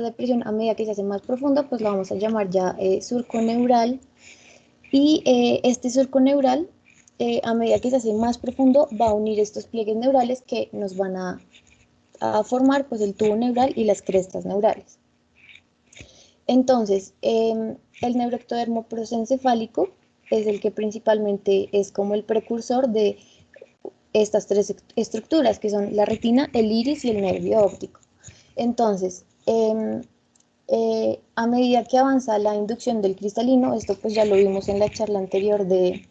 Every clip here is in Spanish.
depresión a medida que se hace más profunda, pues la vamos a llamar ya surco neural. Y este surco neural, a medida que se hace más profundo, va a unir estos pliegues neurales que nos van a formar pues el tubo neural y las crestas neurales. Entonces, el neuroectodermo prosencefálico es el que principalmente es como el precursor de estas tres estructuras, que son la retina, el iris y el nervio óptico. Entonces, a medida que avanza la inducción del cristalino, esto pues ya lo vimos en la charla anterior de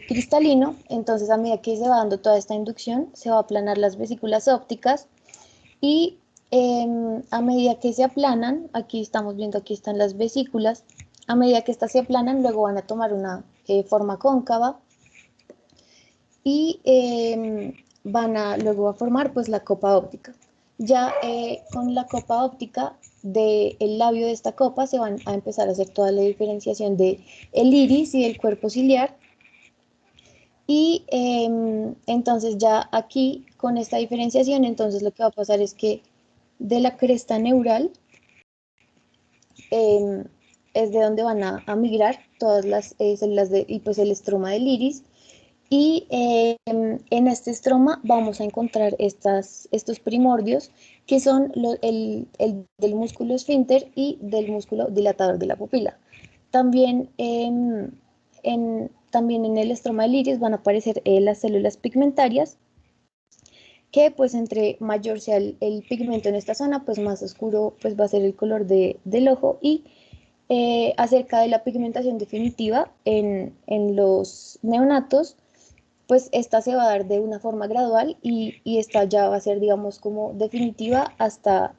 cristalino, entonces a medida que se va dando toda esta inducción, se va a aplanar las vesículas ópticas y a medida que se aplanan, aquí estamos viendo, aquí están las vesículas, a medida que estas se aplanan, luego van a tomar una forma cóncava y van a luego a formar pues la copa óptica. Ya con la copa óptica del labio de esta copa se van a empezar a hacer toda la diferenciación de el iris y del cuerpo ciliar. Y entonces ya aquí con esta diferenciación, entonces lo que va a pasar es que de la cresta neural es de donde van a migrar todas las células y pues el estroma del iris. Y en este estroma vamos a encontrar estos primordios que son el del músculo esfínter y del músculo dilatador de la pupila. También, también en el estroma del iris van a aparecer las células pigmentarias, que pues entre mayor sea el pigmento en esta zona, pues más oscuro pues va a ser el color del ojo. Y acerca de la pigmentación definitiva en los neonatos, pues esta se va a dar de una forma gradual y esta ya va a ser, digamos, como definitiva hasta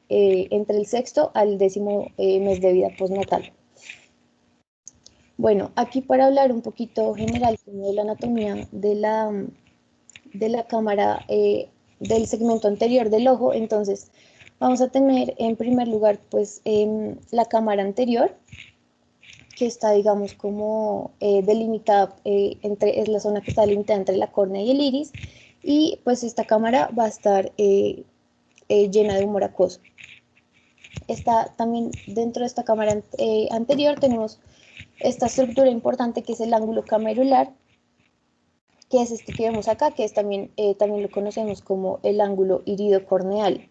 entre el sexto al 10º mes de vida postnatal. Bueno, aquí para hablar un poquito general de la anatomía de la cámara del segmento anterior del ojo, entonces vamos a tener en primer lugar pues la cámara anterior, que está, digamos, como delimitada es la zona que está delimitada entre la córnea y el iris, y pues esta cámara va a estar llena de humor acuoso. Está también dentro de esta cámara anterior tenemos esta estructura importante que es el ángulo camerular, que es este que vemos acá, que es también lo conocemos como el ángulo iridocorneal.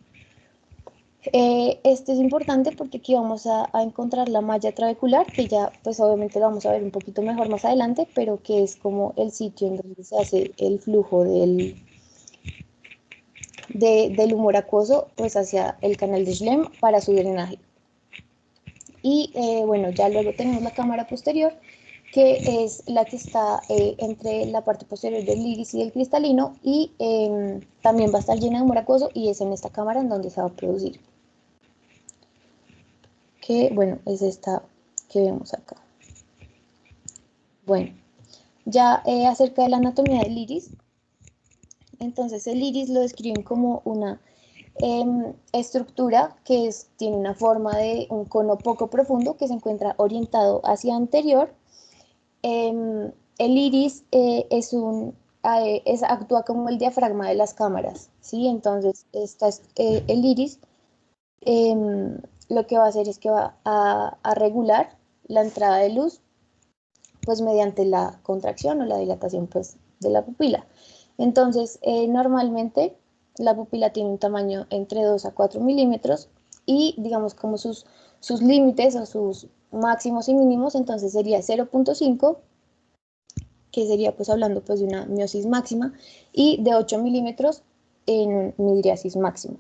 Este es importante porque aquí vamos a encontrar la malla trabecular, que ya pues obviamente lo vamos a ver un poquito mejor más adelante, pero que es como el sitio en donde se hace el flujo del humor acuoso pues hacia el canal de Schlemm para su drenaje. Y bueno, ya luego tenemos la cámara posterior, que es la que está entre la parte posterior del iris y del cristalino, y también va a estar llena de humor acuoso, y es en esta cámara en donde se va a producir. Que bueno, es esta que vemos acá. Bueno, ya acerca de la anatomía del iris, entonces el iris lo describen como una estructura que tiene una forma de un cono poco profundo que se encuentra orientado hacia anterior. El iris actúa como el diafragma de las cámaras, ¿sí? Entonces el iris lo que va a hacer es que va a regular la entrada de luz pues mediante la contracción o la dilatación pues de la pupila. Entonces normalmente la pupila tiene un tamaño entre 2 a 4 milímetros y digamos como sus límites o sus máximos y mínimos, entonces sería 0.5, que sería pues hablando pues de una miosis máxima, y de 8 milímetros en midriasis máxima.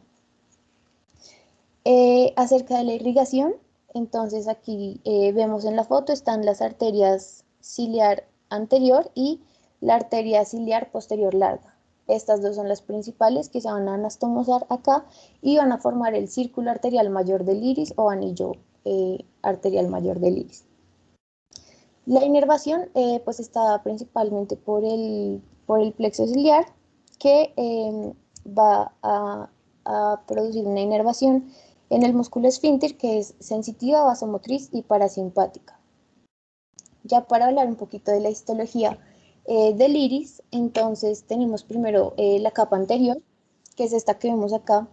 Acerca de la irrigación, entonces aquí vemos en la foto están las arterias ciliar anterior y la arteria ciliar posterior larga. Estas dos son las principales que se van a anastomosar acá y van a formar el círculo arterial mayor del iris o anillo arterial mayor del iris. La inervación pues está principalmente por el plexo ciliar, que va a producir una inervación en el músculo esfínter, que es sensitiva, vasomotriz y parasimpática. Ya para hablar un poquito de la histología del iris, entonces tenemos primero la capa anterior, que es esta que vemos acá,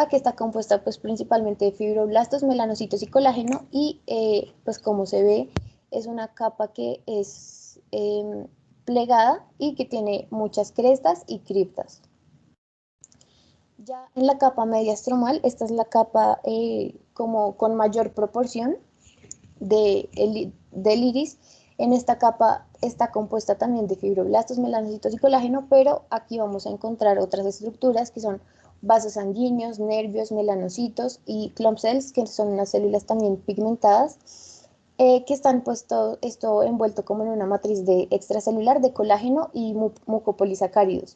que está compuesta pues principalmente de fibroblastos, melanocitos y colágeno, y pues como se ve es una capa que es plegada y que tiene muchas crestas y criptas. Ya en la capa media estromal, esta es la capa como con mayor proporción del iris. En esta capa está compuesta también de fibroblastos, melanocitos y colágeno, pero aquí vamos a encontrar otras estructuras que son vasos sanguíneos, nervios, melanocitos y clump cells, que son unas células también pigmentadas, que están puesto esto envuelto como en una matriz de extracelular de colágeno y mucopolisacáridos.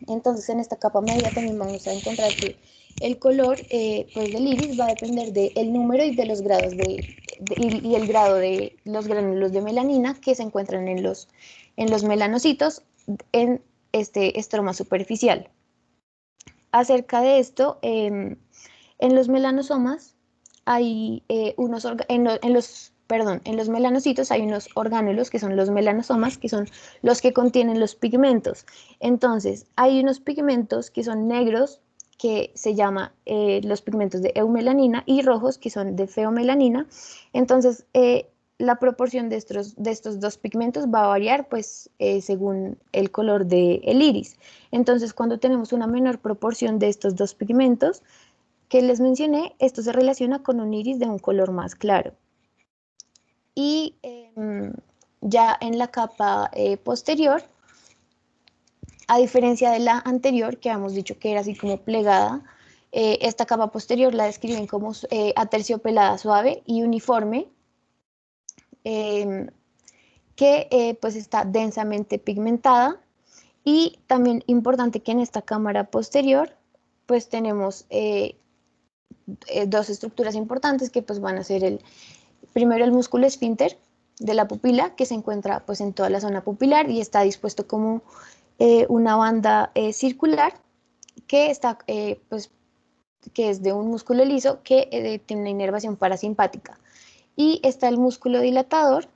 Entonces en esta capa media también vamos a encontrar que el color pues del iris va a depender del número y de los grados y el grado de los gránulos de melanina que se encuentran en los melanocitos en este estroma superficial. Acerca de esto, en los melanosomas hay en los melanocitos hay unos orgánulos que son los melanosomas, que son los que contienen los pigmentos. Entonces, hay unos pigmentos que son negros, que se llama los pigmentos de eumelanina, y rojos, que son de feomelanina. Entonces, la proporción de estos dos pigmentos va a variar pues según el color del iris. Entonces, cuando tenemos una menor proporción de estos dos pigmentos que les mencioné, esto se relaciona con un iris de un color más claro. Y ya en la capa posterior, a diferencia de la anterior, que habíamos dicho que era así como plegada, esta capa posterior la describen como aterciopelada, suave y uniforme, que pues está densamente pigmentada. Y también importante que en esta cámara posterior pues tenemos dos estructuras importantes que pues van a ser primero el músculo esfínter de la pupila, que se encuentra pues en toda la zona pupilar y está dispuesto como una banda circular que está pues que es de un músculo liso que tiene una inervación parasimpática. Y está el músculo dilatador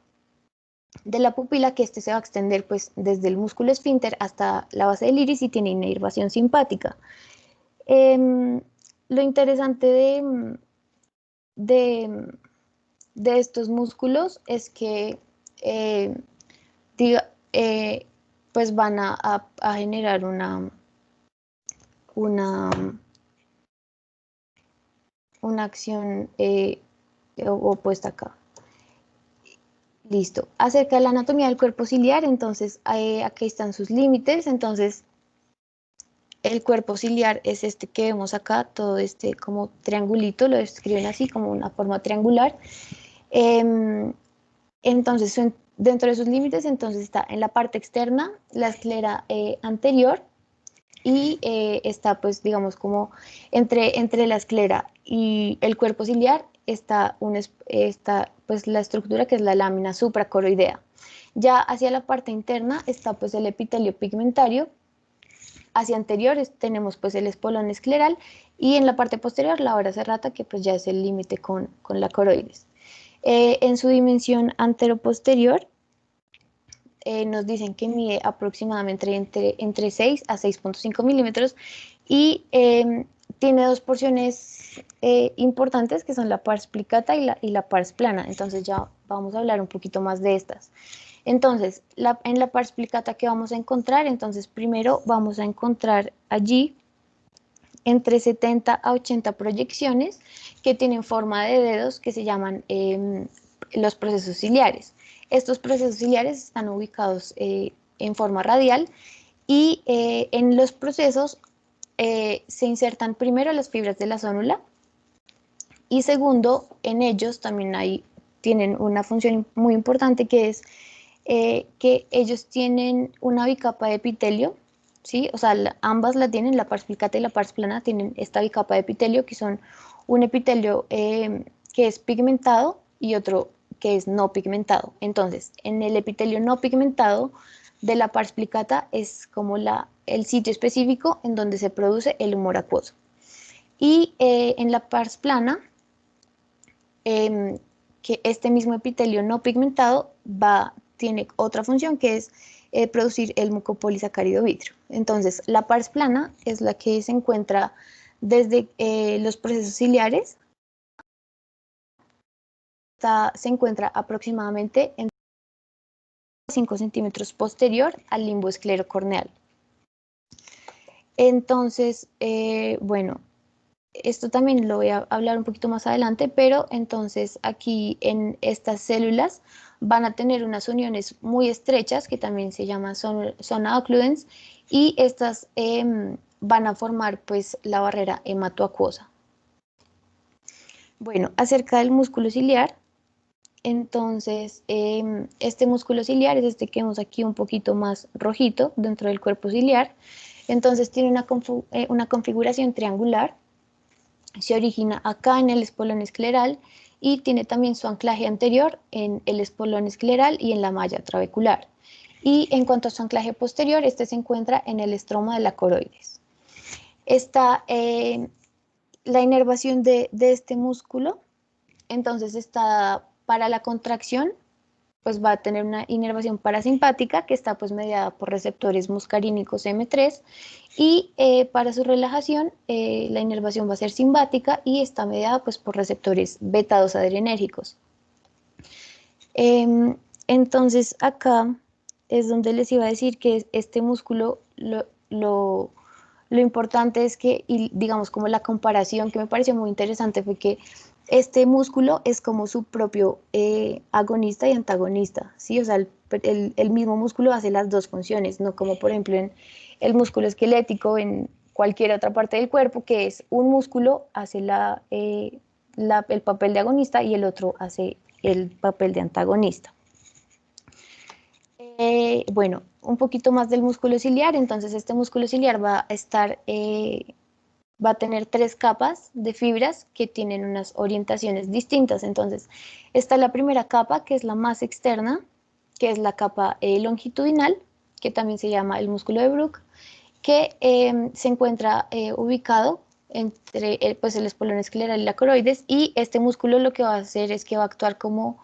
de la pupila, que este se va a extender pues desde el músculo esfínter hasta la base del iris y tiene inervación simpática. Lo interesante de, de estos músculos es que diga, pues van a generar una, una acción opuesta acá. Listo. Acerca de la anatomía del cuerpo ciliar, entonces aquí están sus límites. Entonces, el cuerpo ciliar es este que vemos acá, todo este como triangulito, lo describen así como una forma triangular. Entonces, dentro de sus límites, entonces está en la parte externa la esclera anterior, y está pues digamos como entre la esclera y el cuerpo ciliar está pues la estructura que es la lámina supracoroidea. Ya hacia la parte interna está pues el epitelio pigmentario, hacia anteriores tenemos pues el espolón escleral, y en la parte posterior la hora serrata, que pues ya es el límite con la coroides. En su dimensión anteroposterior nos dicen que mide aproximadamente entre 6 a 6.5 milímetros, y tiene dos porciones importantes que son la pars plicata y la pars plana. Entonces ya vamos a hablar un poquito más de estas. Entonces, en la pars plicata, ¿qué vamos a encontrar? Entonces, primero vamos a encontrar allí entre 70 a 80 proyecciones que tienen forma de dedos, que se llaman los procesos ciliares. Estos procesos ciliares están ubicados en forma radial, y en los procesos se insertan primero las fibras de la zónula, y segundo, en ellos también tienen una función muy importante, que es que ellos tienen una bicapa de epitelio, ¿sí? O sea, ambas la tienen, la pars plicata y la pars plana tienen esta bicapa de epitelio, que son un epitelio que es pigmentado y otro que es no pigmentado. Entonces, en el epitelio no pigmentado de la pars plicata es como el sitio específico en donde se produce el humor acuoso. Y en la pars plana, que este mismo epitelio no pigmentado tiene otra función, que es producir el mucopolisacárido vitrio. Entonces, la pars plana es la que se encuentra desde los procesos ciliares, se encuentra aproximadamente en 5 centímetros posterior al limbo esclerocorneal. Entonces, bueno, esto también lo voy a hablar un poquito más adelante, pero entonces aquí en estas células van a tener unas uniones muy estrechas que también se llaman zona occludens, y estas van a formar pues la barrera hematoacuosa. Bueno, acerca del músculo ciliar, entonces este músculo ciliar es este que vemos aquí un poquito más rojito dentro del cuerpo ciliar. Entonces tiene una configuración triangular, se origina acá en el espolón escleral y tiene también su anclaje anterior en el espolón escleral y en la malla trabecular. Y en cuanto a su anclaje posterior, este se encuentra en el estroma de la coroides. La inervación de este músculo, entonces está para la contracción, pues va a tener una inervación parasimpática que está pues mediada por receptores muscarínicos M3, y para su relajación la inervación va a ser simpática y está mediada pues por receptores beta 2 adrenérgicos. Entonces acá es donde les iba a decir que este músculo lo importante es que, y digamos como la comparación que me pareció muy interesante, fue que este músculo es como su propio agonista y antagonista, ¿sí? O sea, el mismo músculo hace las dos funciones, no como por ejemplo en el músculo esquelético en cualquier otra parte del cuerpo, que es un músculo hace el papel de agonista y el otro hace el papel de antagonista. Bueno, un poquito más del músculo ciliar. Entonces este músculo ciliar va a tener 3 capas de fibras que tienen unas orientaciones distintas. Entonces está la primera capa, que es la más externa, que es la capa longitudinal, que también se llama el músculo de Brook, que se encuentra ubicado entre pues el espolón escleral y la coroides, y este músculo lo que va a hacer es que va a actuar como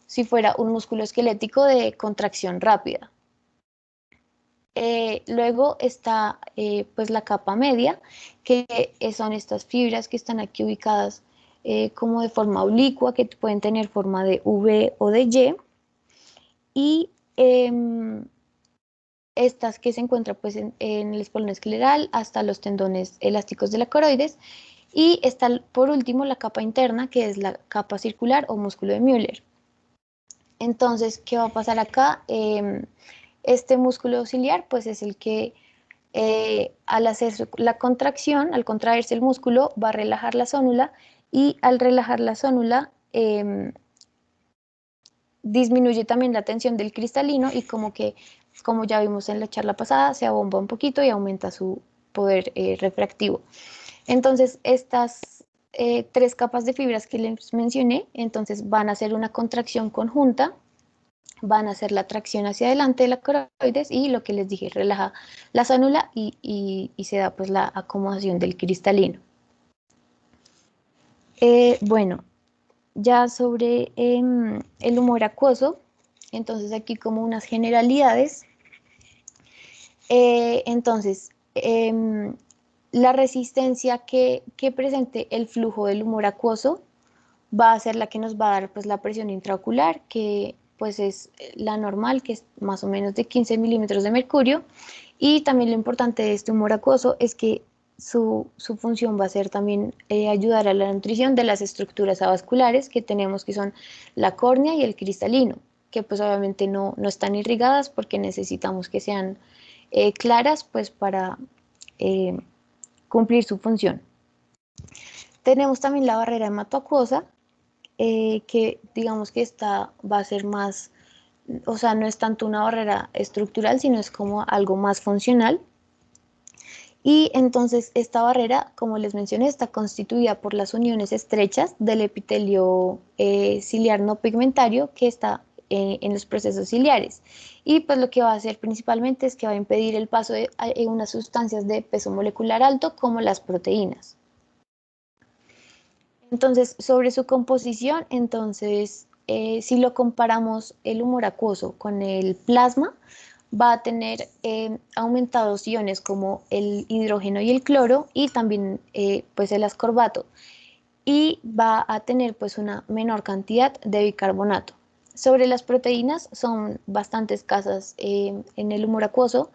si fuera un músculo esquelético de contracción rápida. Luego está pues la capa media, que son estas fibras que están aquí ubicadas como de forma oblicua, que pueden tener forma de V o de Y, y estas que se encuentran pues en el espolón escleral hasta los tendones elásticos de la coroides. Y está por último la capa interna, que es la capa circular o músculo de Müller. Entonces, ¿qué va a pasar acá? Este músculo ciliar pues es el que al hacer la contracción, al contraerse el músculo, va a relajar la zónula, y al relajar la zónula disminuye también la tensión del cristalino, y como ya vimos en la charla pasada, se abomba un poquito y aumenta su poder refractivo. Entonces estas 3 capas de fibras que les mencioné, entonces van a hacer una contracción conjunta, van a hacer la tracción hacia adelante de la coroides, y lo que les dije, relaja la zónula y se da pues la acomodación del cristalino. Bueno, ya sobre el humor acuoso, entonces aquí como unas generalidades. Entonces, la resistencia que presente el flujo del humor acuoso va a ser la que nos va a dar pues la presión intraocular, que pues es la normal, que es más o menos de 15 milímetros de mercurio. Y también lo importante de este humor acuoso es que su función va a ser también ayudar a la nutrición de las estructuras avasculares que tenemos, que son la córnea y el cristalino, que pues obviamente no están irrigadas porque necesitamos que sean claras pues para cumplir su función. Tenemos también la barrera hematoacuosa, que digamos que esta va a ser más, o sea, no es tanto una barrera estructural, sino es como algo más funcional. Y entonces esta barrera, como les mencioné, está constituida por las uniones estrechas del epitelio ciliar no pigmentario que está en los procesos ciliares. Y pues lo que va a hacer principalmente es que va a impedir el paso de unas sustancias de peso molecular alto como las proteínas. Entonces, sobre su composición, entonces, si lo comparamos el humor acuoso con el plasma, va a tener aumentados iones como el hidrógeno y el cloro y también pues el ascorbato, y va a tener pues una menor cantidad de bicarbonato. Sobre las proteínas, son bastante escasas en el humor acuoso.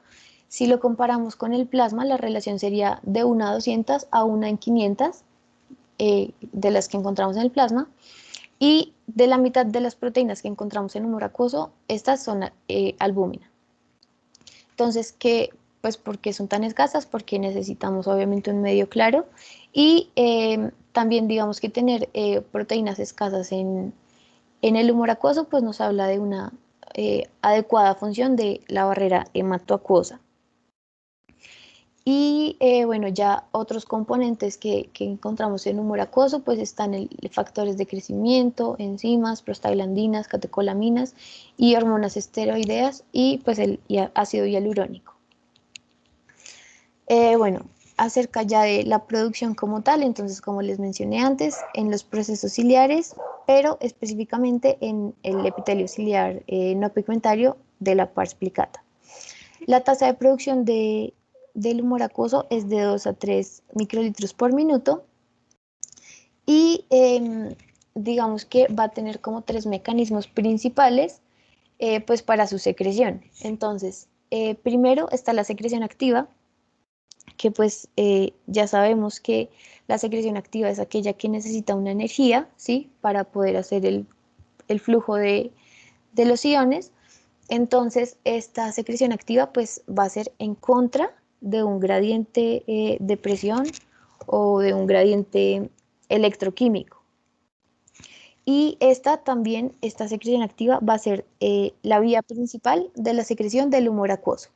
Si lo comparamos con el plasma, la relación sería de 1 a 200 a 1 en 500 de las que encontramos en el plasma. Y de la mitad de las proteínas que encontramos en humor acuoso, estas son albúmina. Entonces, pues, ¿por qué son tan escasas? Porque necesitamos obviamente un medio claro y también digamos que tener proteínas escasas en el humor acuoso pues nos habla de una adecuada función de la barrera hematoacuosa. Y bueno, ya otros componentes que encontramos en humor acuoso pues están factores de crecimiento, enzimas, prostaglandinas, catecolaminas y hormonas esteroideas y pues el ácido hialurónico. Bueno, acerca ya de la producción como tal, entonces como les mencioné antes, en los procesos ciliares, pero específicamente en el epitelio ciliar no pigmentario de la pars plicata. La tasa de producción del humor acuoso es de 2 a 3 microlitros por minuto y digamos que va a tener como 3 mecanismos principales pues para su secreción. Entonces, primero está la secreción activa, que pues ya sabemos que la secreción activa es aquella que necesita una energía, ¿sí? Para poder hacer el flujo de los iones. Entonces, esta secreción activa pues va a ser en contra de un gradiente de presión o de un gradiente electroquímico. Y esta secreción activa va a ser la vía principal de la secreción del humor acuoso.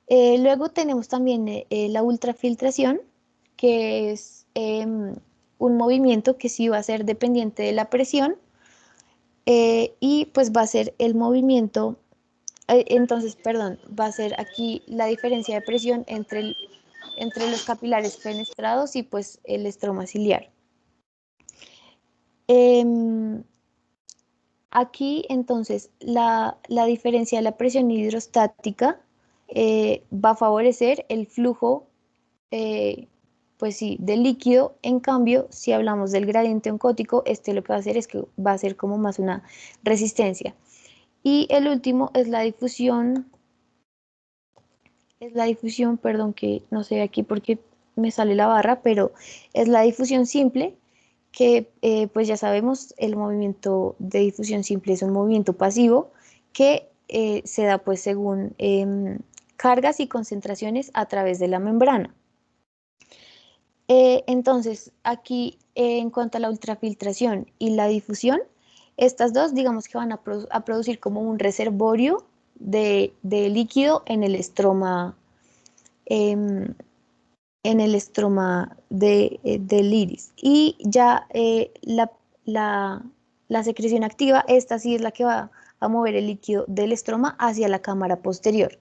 Luego tenemos también la ultrafiltración, que es un movimiento que sí va a ser dependiente de la presión y pues va a ser el movimiento, entonces, perdón, va a ser aquí la diferencia de presión entre los capilares fenestrados y pues el estroma ciliar. Aquí entonces la diferencia de la presión hidrostática va a favorecer el flujo pues sí, de líquido. En cambio, si hablamos del gradiente oncótico, este lo que va a hacer es que va a ser como más una resistencia. Y el último es la difusión, perdón que no sé aquí porque me sale la barra, pero es la difusión simple, que pues ya sabemos, el movimiento de difusión simple es un movimiento pasivo que se da pues según cargas y concentraciones a través de la membrana. Entonces, aquí en cuanto a la ultrafiltración y la difusión, estas dos digamos que van a producir como un reservorio de líquido em, en el estroma del iris. Y ya la, la secreción activa, esta sí es la que va a mover el líquido del estroma hacia la cámara posterior.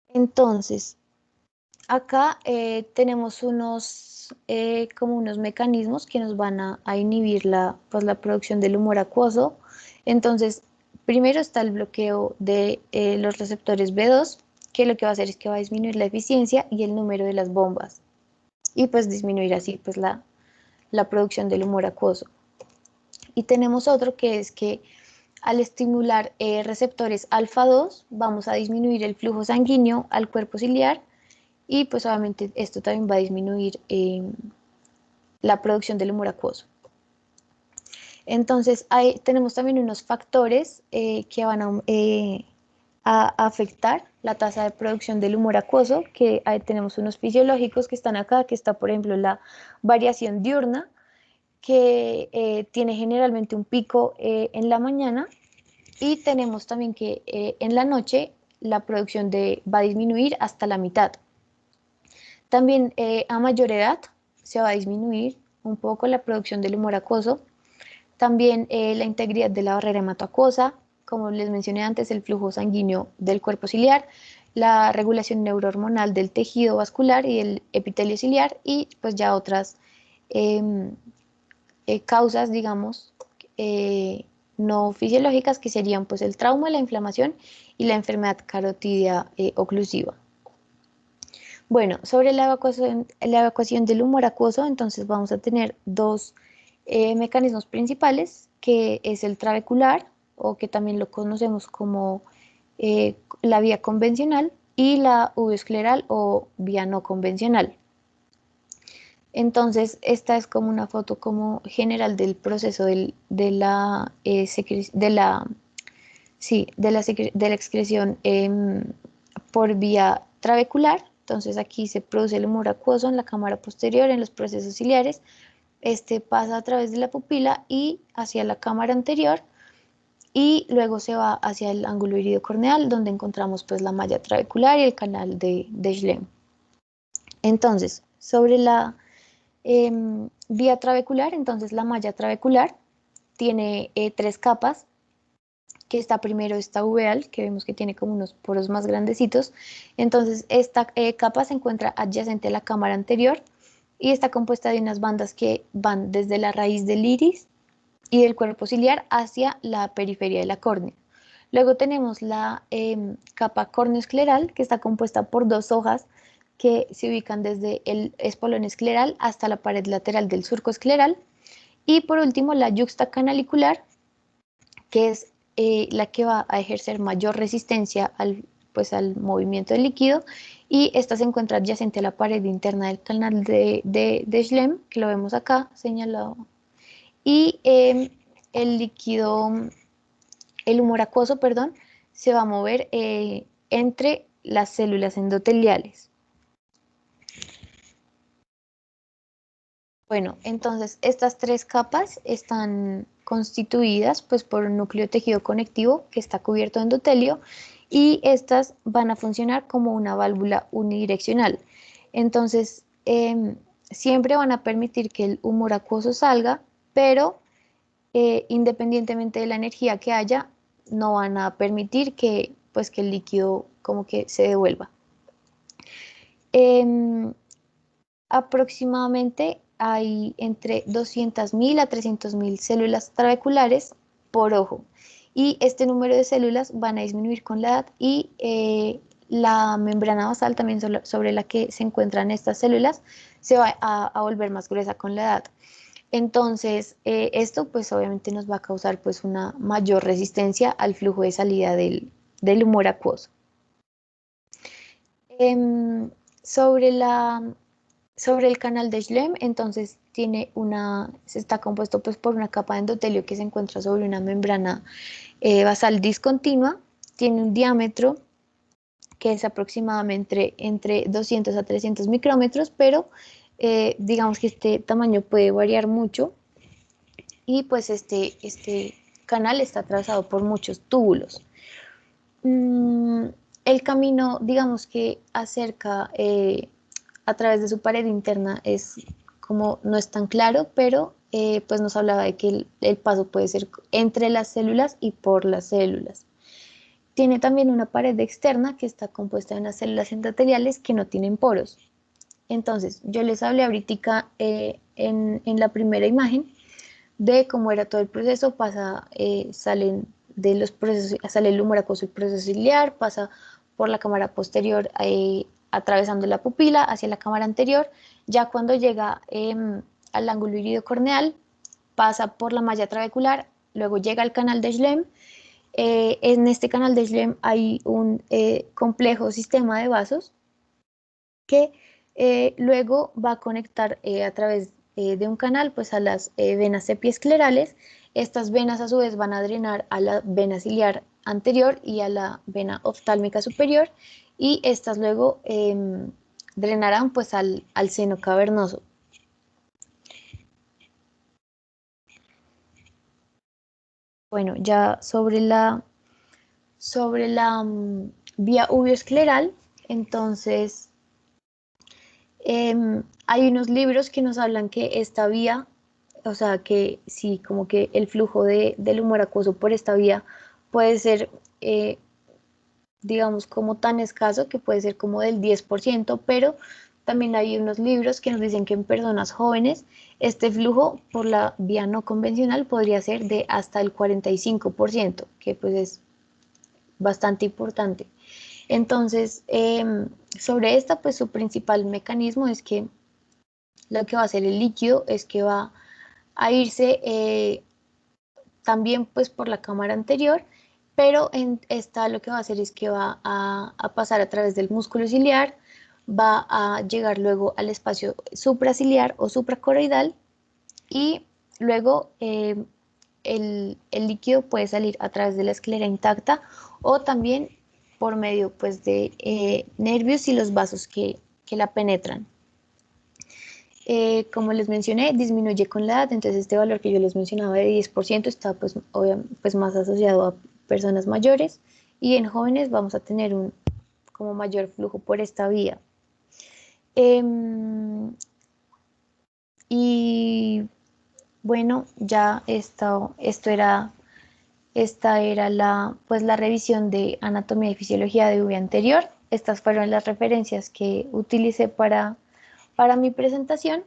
Entonces, acá tenemos como unos mecanismos que nos van a inhibir pues, la producción del humor acuoso. Entonces, primero está el bloqueo de los receptores B2, que lo que va a hacer es que va a disminuir la eficiencia y el número de las bombas, y pues disminuir así pues, la producción del humor acuoso. Y tenemos otro que es que al estimular receptores alfa 2, vamos a disminuir el flujo sanguíneo al cuerpo ciliar y pues obviamente esto también va a disminuir la producción del humor acuoso. Entonces tenemos también unos factores que van a afectar la tasa de producción del humor acuoso, que tenemos unos fisiológicos que están acá, que está por ejemplo la variación diurna, que tiene generalmente un pico en la mañana, y tenemos también que en la noche la producción va a disminuir hasta la mitad. También a mayor edad se va a disminuir un poco la producción del humor acuoso. También la integridad de la barrera hematoacuosa, como les mencioné antes, el flujo sanguíneo del cuerpo ciliar, la regulación neurohormonal del tejido vascular y el epitelio ciliar, y pues ya otras causas, digamos, no fisiológicas, que serían pues el trauma, la inflamación y la enfermedad carotidia oclusiva. Bueno, sobre la evacuación del humor acuoso, entonces vamos a tener dos mecanismos principales, que es el trabecular, o que también lo conocemos como la vía convencional, y la uveoscleral o vía no convencional. Entonces, esta es como una foto como general del proceso de la excreción por vía trabecular. Entonces, aquí se produce el humor acuoso en la cámara posterior, en los procesos ciliares. Este pasa a través de la pupila y hacia la cámara anterior, y luego se va hacia el ángulo iridocorneal, donde encontramos pues la malla trabecular y el canal de Schlemm. Entonces, sobre la vía trabecular, entonces la malla trabecular tiene tres capas, que está primero esta uveal, que vemos que tiene como unos poros más grandecitos. Entonces, esta capa se encuentra adyacente a la cámara anterior y está compuesta de unas bandas que van desde la raíz del iris y del cuerpo ciliar hacia la periferia de la córnea. Luego tenemos la capa corneoescleral, que está compuesta por dos hojas que se ubican desde el espolón escleral hasta la pared lateral del surco escleral. Y por último, la yuxta canalicular, que es la que va a ejercer mayor resistencia al movimiento del líquido, y esta se encuentra adyacente a la pared interna del canal de Schlemm, que lo vemos acá señalado. Y el humor acuoso, perdón, se va a mover entre las células endoteliales. Bueno, entonces estas tres capas están constituidas pues por un núcleo tejido conectivo que está cubierto de endotelio, y estas van a funcionar como una válvula unidireccional. Entonces, siempre van a permitir que el humor acuoso salga, pero independientemente de la energía que haya, no van a permitir que, pues, que el líquido como que se devuelva. Aproximadamente hay entre 200.000 a 300.000 células trabeculares por ojo, y este número de células van a disminuir con la edad, y la membrana basal también sobre la que se encuentran estas células se va a volver más gruesa con la edad. Entonces, esto pues obviamente nos va a causar pues una mayor resistencia al flujo de salida del humor acuoso. Em, sobre sobre el canal de Schlemm, entonces se está compuesto pues por una capa de endotelio que se encuentra sobre una membrana basal discontinua. Tiene un diámetro que es aproximadamente entre 200 a 300 micrómetros, pero digamos que este tamaño puede variar mucho, y pues este canal está atravesado por muchos túbulos. El camino, digamos que acerca a través de su pared interna no es tan claro, pero pues nos hablaba de que el paso puede ser entre las células y por las células. Tiene también una pared externa que está compuesta de unas células endoteliales que no tienen poros. Entonces, yo les hablé ahorita en la primera imagen de cómo era todo el proceso. Salen de los procesos, sale el humor acuoso, el proceso ciliar, pasa por la cámara posterior atravesando la pupila hacia la cámara anterior. Ya cuando llega al ángulo iridocorneal, pasa por la malla trabecular, luego llega al canal de Schlemm. En este canal de Schlemm hay un complejo sistema de vasos que luego va a conectar a través de un canal pues a las venas epiesclerales. Estas venas a su vez van a drenar a la vena ciliar anterior y a la vena oftálmica superior, y estas luego drenarán pues al seno cavernoso. Bueno, ya sobre la vía uveoscleral, entonces hay unos libros que nos hablan que esta vía, o sea, que sí, como que el flujo del humor acuoso por esta vía puede ser, digamos, como tan escaso, que puede ser como del 10%, pero También hay unos libros que nos dicen que en personas jóvenes este flujo por la vía no convencional podría ser de hasta el 45%, que pues es bastante importante. Entonces, sobre esta, pues su principal mecanismo es que lo que va a hacer el líquido es que va a irse también pues por la cámara anterior, pero en esta lo que va a hacer es que va a pasar a través del músculo ciliar, va a llegar luego al espacio supraciliar o supracoroidal y luego el líquido puede salir a través de la esclera intacta o también por medio pues de nervios y los vasos que la penetran. Como les mencioné, disminuye con la edad, entonces este valor que yo les mencionaba de 10% está pues más asociado a personas mayores y en jóvenes vamos a tener un como mayor flujo por esta vía. Y bueno, ya esta era pues la revisión de anatomía y fisiología de UV anterior. Estas fueron las referencias que utilicé para mi presentación.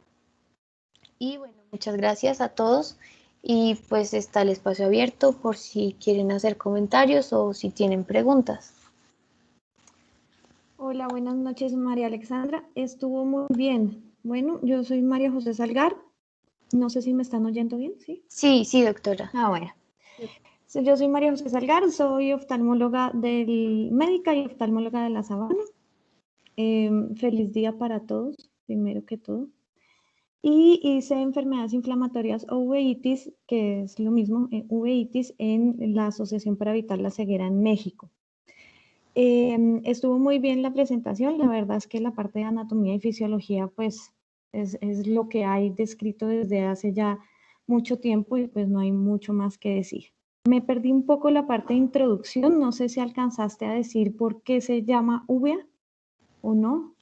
Y bueno, muchas gracias a todos y pues está el espacio abierto por si quieren hacer comentarios o si tienen preguntas. Hola, buenas noches, María Alexandra. Estuvo muy bien. Bueno, yo soy María José Salgar. No sé si me están oyendo bien, ¿sí? Sí, sí, doctora. Bueno. Yo soy María José Salgar, soy oftalmóloga médica y oftalmóloga de La Sabana. Feliz día para todos, primero que todo. Y hice enfermedades inflamatorias o uveitis, que es lo mismo, uveitis en la Asociación para Evitar la Ceguera en México. Estuvo muy bien la presentación, la verdad es que la parte de anatomía y fisiología pues es lo que hay descrito desde hace ya mucho tiempo y pues no hay mucho más que decir. Me perdí un poco la parte de introducción, no sé si alcanzaste a decir por qué se llama uvea o no.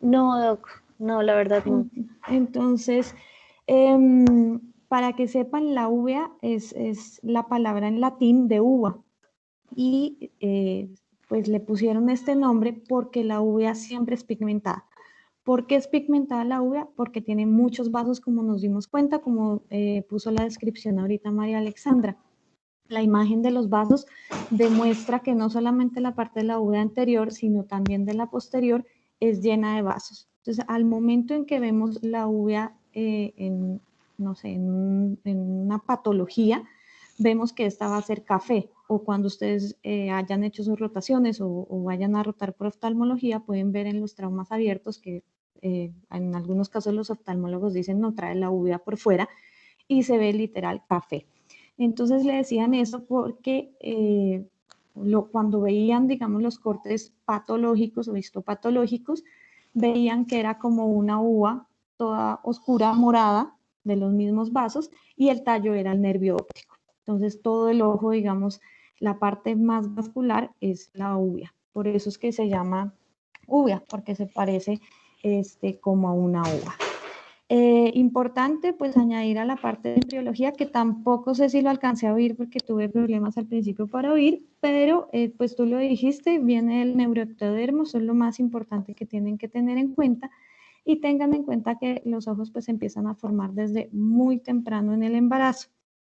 No, doc, no, la verdad no. Entonces, para que sepan, la uvea es la palabra en latín de uva y pues le pusieron este nombre porque la uvea siempre es pigmentada. ¿Por qué es pigmentada la uvea? Porque tiene muchos vasos, como nos dimos cuenta, como puso la descripción ahorita María Alexandra. La imagen de los vasos demuestra que no solamente la parte de la uvea anterior, sino también de la posterior es llena de vasos. Entonces, al momento en que vemos la uvea no sé, en una patología, vemos que esta va a ser café, o cuando ustedes hayan hecho sus rotaciones o vayan a rotar por oftalmología, pueden ver en los traumas abiertos que en algunos casos los oftalmólogos dicen no trae la uvea por fuera y se ve literal café. Entonces le decían eso porque cuando veían, digamos, los cortes patológicos o histopatológicos, veían que era como una uva toda oscura, morada, de los mismos vasos, y el tallo era el nervio óptico. Entonces todo el ojo, digamos, la parte más vascular es la uvea. Por eso es que se llama uvea, porque se parece como a una uva. Importante pues añadir a la parte de embriología que tampoco sé si lo alcancé a oír porque tuve problemas al principio para oír, pero pues tú lo dijiste, viene el neuroectodermo, eso es lo más importante que tienen que tener en cuenta y tengan en cuenta que los ojos pues empiezan a formar desde muy temprano en el embarazo,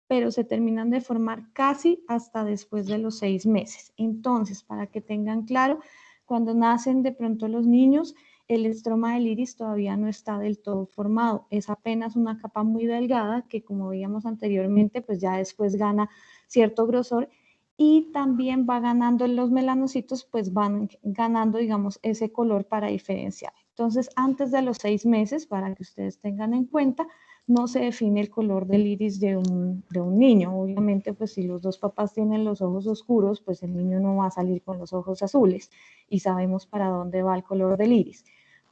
pero se terminan de formar casi hasta después de los 6 meses. Entonces, para que tengan claro, cuando nacen de pronto los niños, el estroma del iris todavía no está del todo formado, es apenas una capa muy delgada que como veíamos anteriormente, pues ya después gana cierto grosor y también va ganando en los melanocitos, pues van ganando, digamos, ese color para diferenciar. Entonces, antes de los 6 meses, para que ustedes tengan en cuenta, no se define el color del iris de un niño. Obviamente, pues si los dos papás tienen los ojos oscuros, pues el niño no va a salir con los ojos azules y sabemos para dónde va el color del iris.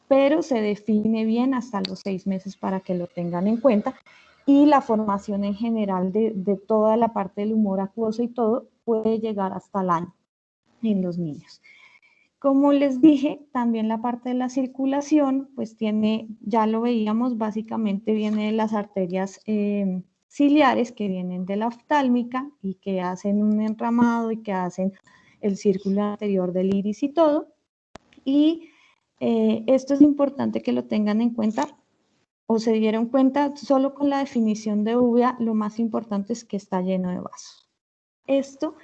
Pero se define bien hasta los 6 meses para que lo tengan en cuenta. Y la formación en general de toda la parte del humor acuoso y todo puede llegar hasta el año en los niños. Como les dije, también la parte de la circulación, pues tiene, ya lo veíamos, básicamente viene de las arterias ciliares que vienen de la oftálmica y que hacen un enramado y que hacen el círculo anterior del iris y todo. Y Esto es importante que lo tengan en cuenta o se dieron cuenta solo con la definición de uvea, lo más importante es que está lleno de vasos. Esto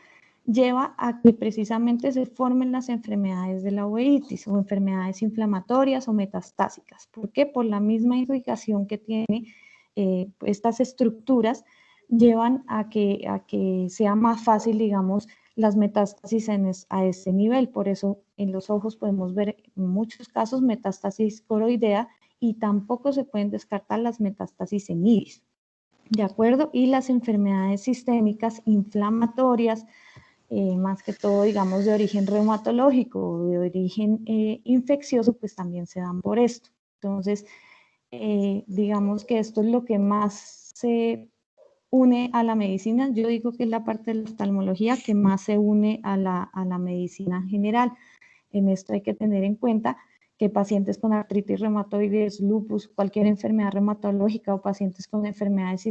lleva a que precisamente se formen las enfermedades de la uveitis o enfermedades inflamatorias o metastásicas. ¿Por qué? Por la misma irrigación que tiene estas estructuras llevan a que sea más fácil, digamos, las metástasis a ese nivel. Por eso en los ojos podemos ver en muchos casos metástasis coroidea y tampoco se pueden descartar las metástasis en iris. ¿De acuerdo? Y las enfermedades sistémicas inflamatorias, más que todo, digamos, de origen reumatológico o de origen infeccioso, pues también se dan por esto. Entonces, digamos que esto es lo que más se une a la medicina. Yo digo que es la parte de la oftalmología que más se une a la medicina general. En esto hay que tener en cuenta que pacientes con artritis reumatoides, lupus, cualquier enfermedad reumatológica o pacientes con enfermedades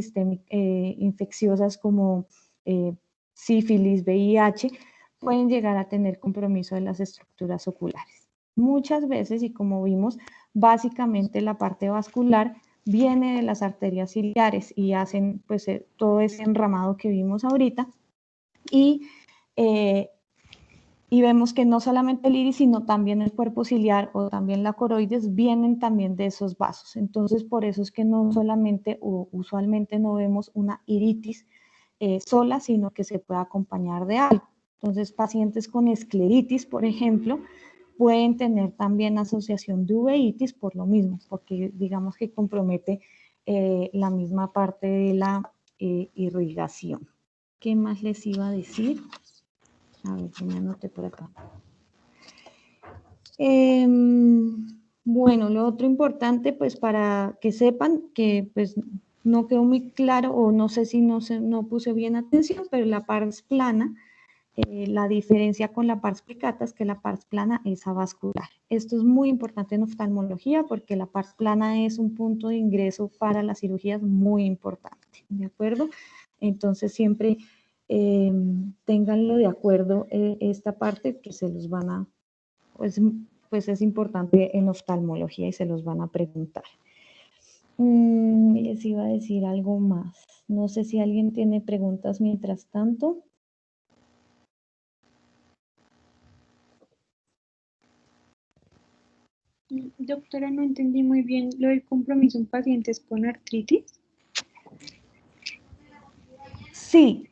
infecciosas como sífilis, VIH, pueden llegar a tener compromiso de las estructuras oculares. Muchas veces, y como vimos, básicamente la parte vascular viene de las arterias ciliares y hacen pues todo ese enramado que vimos ahorita y vemos que no solamente el iris, sino también el cuerpo ciliar o también la coroides vienen también de esos vasos. Entonces, por eso es que no solamente o usualmente no vemos una iritis sola, sino que se puede acompañar de algo. Entonces, pacientes con escleritis, por ejemplo, pueden tener también asociación de uveitis por lo mismo, porque digamos que compromete la misma parte de la irrigación. ¿Qué más les iba a decir? A ver, que me anoté por acá. Bueno, lo otro importante, pues para que sepan que pues no quedó muy claro o no sé si no puse bien atención, pero la pars plana, la diferencia con la pars plicata es que la pars plana es avascular. Esto es muy importante en oftalmología porque la pars plana es un punto de ingreso para las cirugías muy importante, ¿de acuerdo? Entonces siempre ténganlo de acuerdo esta parte que se los van a, pues es importante en oftalmología y se los van a preguntar. Les iba a decir algo más. No sé si alguien tiene preguntas mientras tanto. Doctora, no entendí muy bien lo del compromiso en pacientes con artritis. Sí,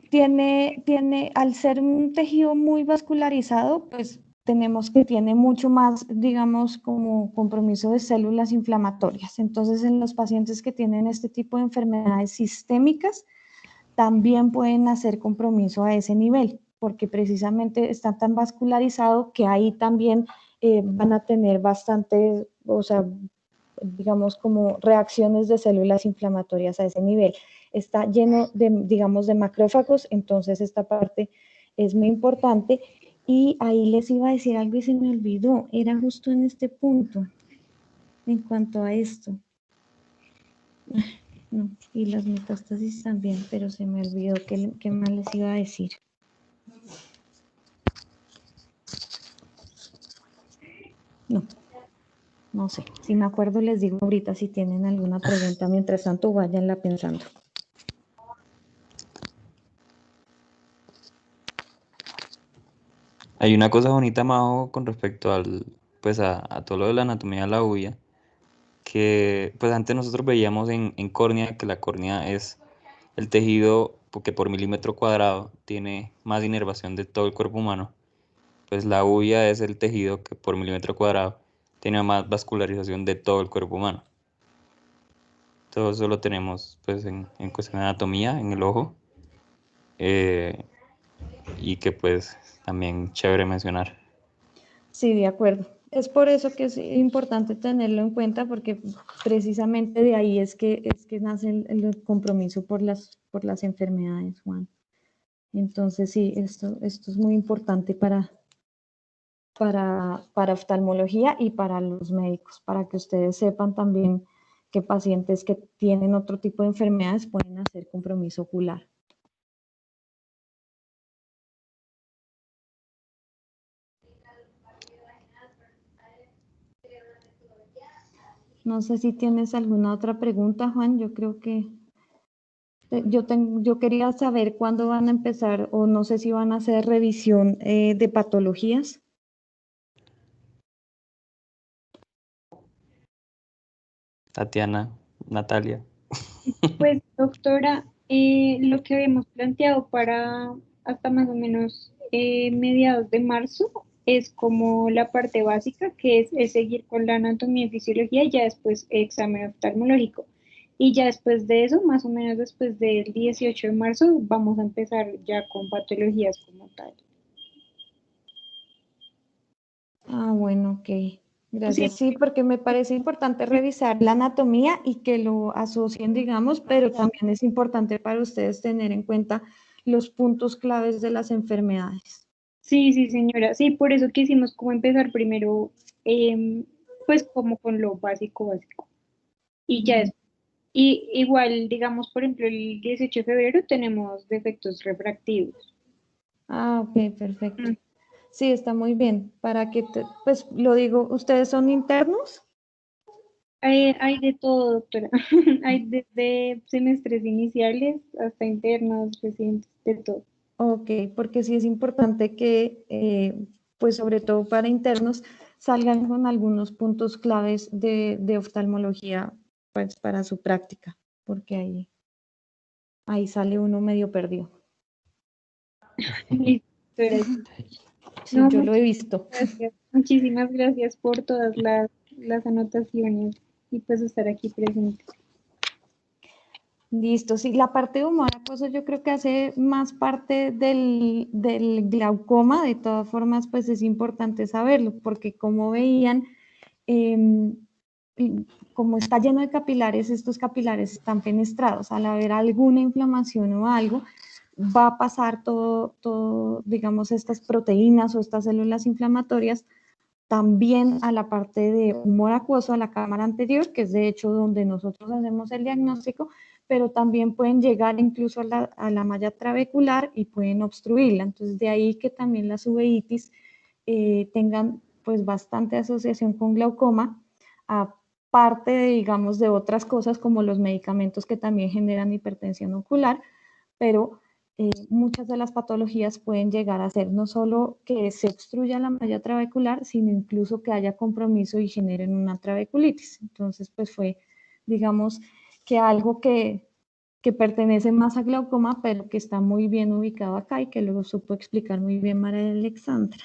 al ser un tejido muy vascularizado, pues tenemos que tiene mucho más, digamos, como compromiso de células inflamatorias. Entonces, en los pacientes que tienen este tipo de enfermedades sistémicas, también pueden hacer compromiso a ese nivel, porque precisamente está tan vascularizado que ahí también van a tener bastante, o sea, digamos, como reacciones de células inflamatorias a ese nivel. Está lleno de, digamos, de macrófagos, entonces esta parte es muy importante. Y ahí les iba a decir algo y se me olvidó, era justo en este punto, en cuanto a esto. No, y las metástasis también, pero se me olvidó qué más les iba a decir. No sé. Si me acuerdo les digo ahorita si tienen alguna pregunta. Mientras tanto, váyanla pensando. Hay una cosa bonita, Majo, con respecto pues a todo lo de la anatomía de la uvea, que pues antes nosotros veíamos en córnea que la córnea es el tejido que por milímetro cuadrado tiene más inervación de todo el cuerpo humano. Pues la uvea es el tejido que por milímetro cuadrado tiene más vascularización de todo el cuerpo humano. Todo eso lo tenemos pues en cuestión de anatomía, en el ojo, y que pues también chévere mencionar. Sí, de acuerdo. Es por eso que es importante tenerlo en cuenta, porque precisamente de ahí es que nace el compromiso por las enfermedades, Juan. Entonces, sí, esto es muy importante para oftalmología y para los médicos, para que ustedes sepan también que pacientes que tienen otro tipo de enfermedades pueden hacer compromiso ocular. No sé si tienes alguna otra pregunta, Juan. Yo creo que yo quería saber cuándo van a empezar, o no sé si van a hacer revisión de patologías. Tatiana, Natalia. Pues, doctora, lo que habíamos planteado para hasta más o menos mediados de marzo es como la parte básica, que es seguir con la anatomía y fisiología y ya después examen oftalmológico. Y ya después de eso, más o menos después del 18 de marzo, vamos a empezar ya con patologías como tal. Ah, bueno, ok. Sí, Gracias. Sí, porque me parece importante revisar la anatomía y que lo asocien, digamos, pero también es importante para ustedes tener en cuenta los puntos claves de las enfermedades. sí, sí, señora. Sí, por eso quisimos como empezar primero, pues como con lo básico, básico. Y ya Mm. y igual, digamos, por ejemplo, el 18 de febrero tenemos defectos refractivos. Ah, ok, perfecto. Mm. Sí, está muy bien. Para que, pues lo digo, ¿ustedes son internos? Hay de todo, doctora. Hay desde semestres iniciales hasta internos, recientes, de todo. Ok, porque sí es importante que, pues sobre todo para internos, salgan con algunos puntos claves de oftalmología, pues para su práctica, porque ahí sale uno medio perdido. Listo, doctora. Sí, No, yo lo he visto. gracias. Muchísimas gracias por todas las anotaciones y pues estar aquí presente. Listo, sí, la parte de humor acuoso yo creo que hace más parte del glaucoma, de todas formas, pues es importante saberlo, porque como veían, em, como está lleno de capilares, estos capilares están fenestrados. Al haber alguna inflamación o algo, va a pasar todo, digamos, estas proteínas o estas células inflamatorias también a la parte de humor acuoso, a la cámara anterior, que es de hecho donde nosotros hacemos el diagnóstico, pero también pueden llegar incluso a la malla trabecular y pueden obstruirla. Entonces, de ahí que también las uveitis tengan pues bastante asociación con glaucoma, aparte de, digamos, de otras cosas como los medicamentos que también generan hipertensión ocular, pero muchas de las patologías pueden llegar a ser no solo que se obstruya la malla trabecular, sino incluso que haya compromiso y generen una trabeculitis. Entonces, pues fue, digamos, que algo que pertenece más a glaucoma, pero que está muy bien ubicado acá y que luego supo explicar muy bien María Alexandra.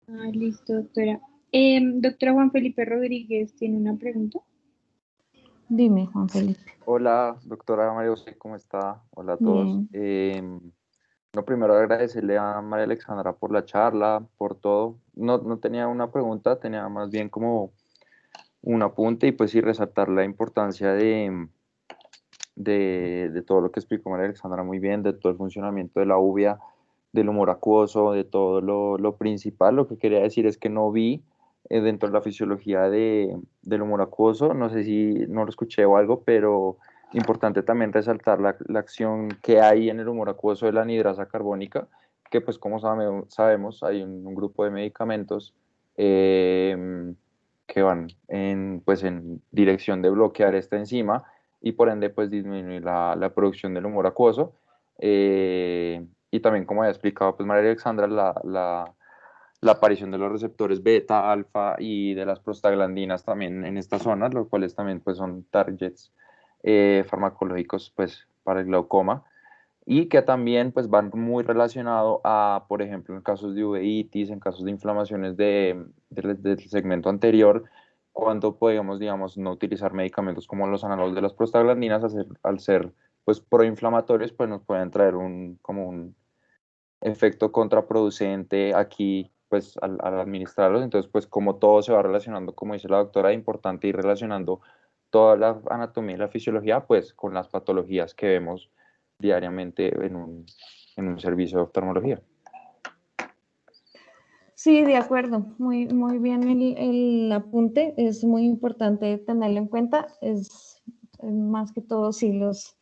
Ah, listo, doctora. Doctora Juan Felipe Rodríguez tiene una pregunta. Dime, Juan Felipe. Hola, doctora María José, ¿cómo está? Hola a todos. Bien. No, primero agradecerle a María Alexandra por la charla, por todo. No tenía una pregunta, tenía más bien como un apunte y pues sí resaltar la importancia de todo lo que explicó María Alexandra muy bien, de todo el funcionamiento de la uvea, del humor acuoso, de todo lo principal. Lo que quería decir es que no vi dentro de la fisiología del humor acuoso, no sé si no lo escuché o algo, pero importante también resaltar la acción que hay en el humor acuoso de la anhidrasa carbónica, que pues como sabemos hay un grupo de medicamentos que van pues en dirección de bloquear esta enzima y por ende pues disminuir la producción del humor acuoso. Y también, como había explicado pues María Alexandra, la aparición de los receptores beta, alfa y de las prostaglandinas también en estas zonas, los cuales también pues son targets farmacológicos pues para el glaucoma y que también pues van muy relacionado a, por ejemplo, en casos de uveitis, en casos de inflamaciones del segmento anterior, cuando podemos, digamos, no utilizar medicamentos como los análogos de las prostaglandinas, al ser pues proinflamatorios, pues nos pueden traer como un efecto contraproducente aquí, pues al administrarlos. Entonces, pues como todo se va relacionando, como dice la doctora, es importante ir relacionando toda la anatomía y la fisiología, pues con las patologías que vemos diariamente en un servicio de oftalmología. Sí, de acuerdo. Muy bien el apunte. Es muy importante tenerlo en cuenta. Es más que todo, sí, los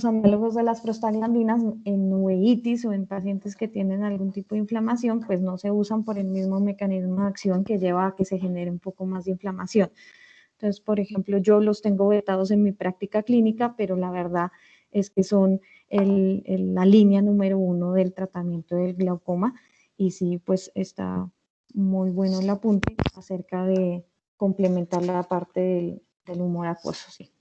análogos de las prostaglandinas en uveitis o en pacientes que tienen algún tipo de inflamación, pues no se usan por el mismo mecanismo de acción que lleva a que se genere un poco más de inflamación. Entonces, por ejemplo, yo los tengo vetados en mi práctica clínica, pero la verdad es que son la línea número 1 del tratamiento del glaucoma. Y sí, pues está muy bueno el apunte acerca de complementar la parte del humor acuoso, sí.